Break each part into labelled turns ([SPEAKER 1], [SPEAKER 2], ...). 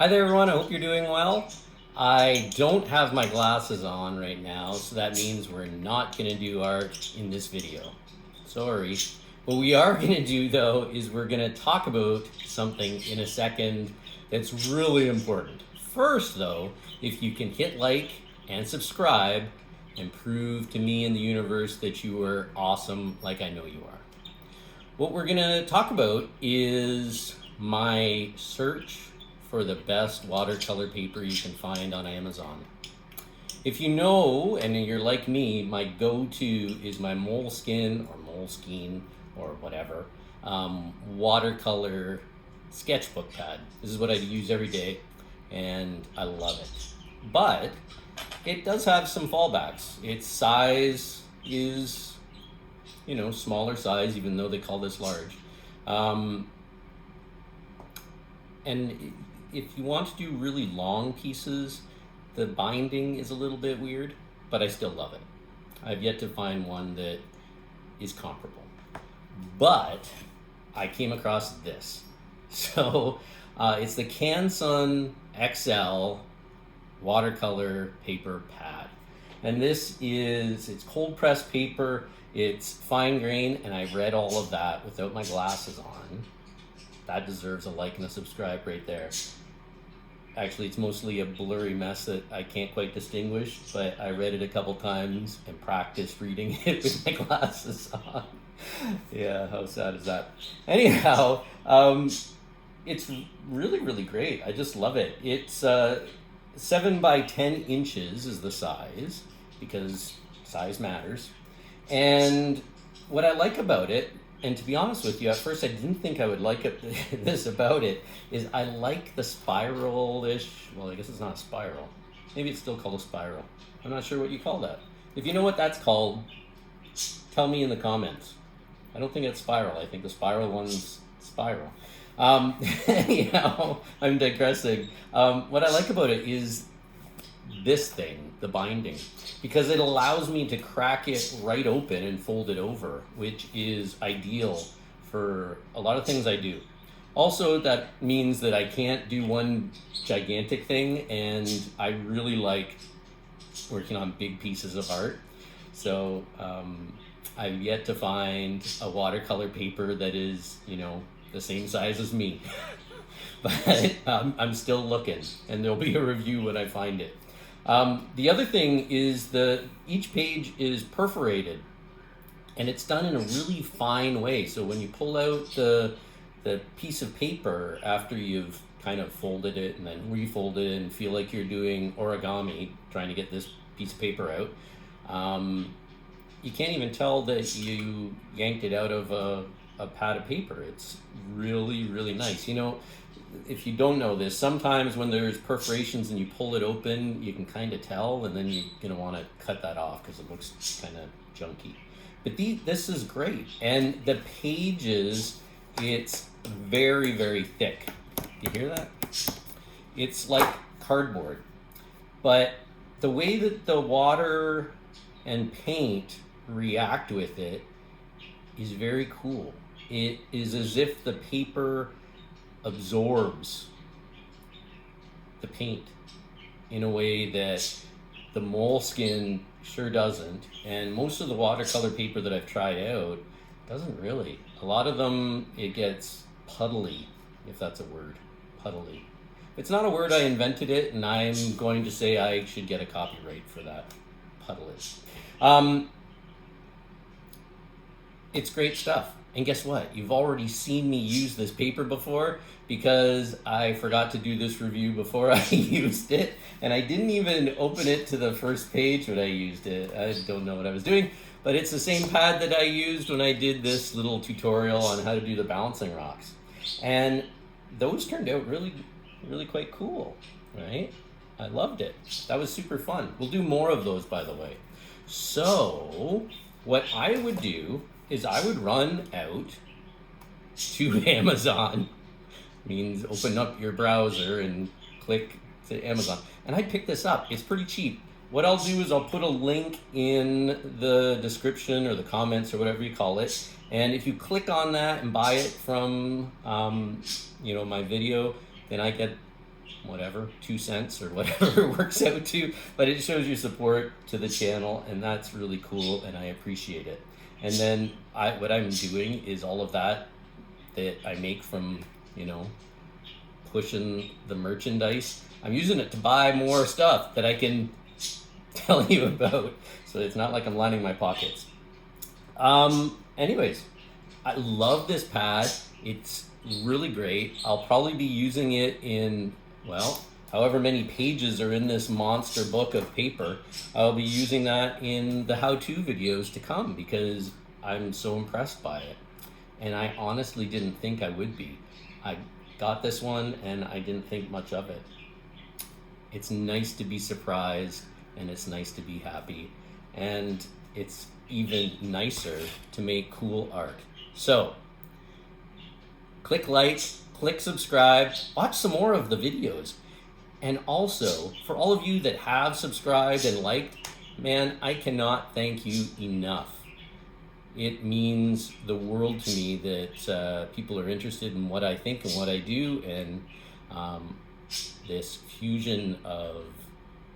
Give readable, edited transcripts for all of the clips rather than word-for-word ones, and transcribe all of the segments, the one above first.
[SPEAKER 1] Hi there everyone, I hope you're doing well. I don't have my glasses on right now, so that means we're not gonna do art in this video. Sorry. What we are gonna do though is we're gonna talk about something in a second that's really important. First though, if you can hit like and subscribe and prove to me and the universe that you are awesome like I know you are. What we're gonna talk about is my search for the best watercolor paper you can find on Amazon. If you know, and you're like me, my go-to is my Moleskine or whatever, watercolor sketchbook pad. This is what I use every day, and I love it. But it does have some fallbacks. Its size is, smaller size, even though they call this large. And if you want to do really long pieces, the binding is a little bit weird, but I still love it. I've yet to find one that is comparable. But I came across this. So it's the Canson XL Watercolor Paper Pad. And it's cold pressed paper, it's fine grain, and I read all of that without my glasses on. That deserves a like and a subscribe right there. Actually, it's mostly a blurry mess that I can't quite distinguish, but I read it a couple times and practiced reading it with my glasses on. Yeah, how sad is that? Anyhow, it's really, really great. I just love it. It's 7 by 10 inches is the size, because size matters. And what I like about it, and to be honest with you, at first I didn't think I would like this about it, is I like the spiral-ish, well, I guess it's not a spiral. Maybe it's still called a spiral. I'm not sure what you call that. If you know what that's called, tell me in the comments. I don't think it's spiral. I think the spiral one's spiral. Anyhow, I'm digressing. What I like about it is this thing, the binding, because it allows me to crack it right open and fold it over, which is ideal for a lot of things I do. Also, that means that I can't do one gigantic thing, and I really like working on big pieces of art. So I've yet to find a watercolor paper that is, the same size as me. But I'm still looking, and there'll be a review when I find it. The other thing is each page is perforated, and it's done in a really fine way. So when you pull out the piece of paper after you've kind of folded it and then refolded it and feel like you're doing origami, trying to get this piece of paper out, you can't even tell that you yanked it out of a pad of paper. It's really, really nice. If you don't know this, sometimes when there's perforations and you pull it open, you can kind of tell, and then you're going to want to cut that off because it looks kind of junky. But this is great. And the pages, it's very, very thick. You hear that? It's like cardboard. But the way that the water and paint react with it is very cool. It is as if the paper absorbs the paint in a way that the Moleskine sure doesn't, and most of the watercolor paper that I've tried out doesn't really. A lot of them, it gets puddly, if that's a word. Puddly. It's not a word, I invented it, and I'm going to say I should get a copyright for that. Puddlish. It's great stuff. And guess what? You've already seen me use this paper before, because I forgot to do this review before I used it, and I didn't even open it to the first page when I used it. I don't know what I was doing, but it's the same pad that I used when I did this little tutorial on how to do the balancing rocks. And those turned out really, really quite cool, right? I loved it. That was super fun. We'll do more of those, by the way. So what I would do is I would run out to Amazon, means open up your browser and click to Amazon, and I'd pick this up. It's pretty cheap. What I'll do is I'll put a link in the description or the comments or whatever you call it, and if you click on that and buy it from my video, then I get whatever, 2 cents or whatever it works out to, but it shows your support to the channel, and that's really cool, and I appreciate it. And then what I'm doing is all of that I make from, pushing the merchandise, I'm using it to buy more stuff that I can tell you about. So it's not like I'm lining my pockets. Anyways, I love this pad. It's really great. I'll probably be using it in, however many pages are in this monster book of paper. I'll be using that in the how-to videos to come because I'm so impressed by it. And I honestly didn't think I would be. I got this one and I didn't think much of it. It's nice to be surprised, and it's nice to be happy, and it's even nicer to make cool art. So click like, click subscribe, watch some more of the videos. And also, for all of you that have subscribed and liked, man, I cannot thank you enough. It means the world to me that people are interested in what I think and what I do, and this fusion of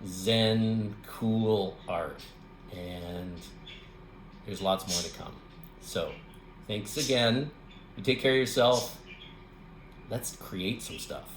[SPEAKER 1] Zen, cool art. And there's lots more to come. So, thanks again. You take care of yourself. Let's create some stuff.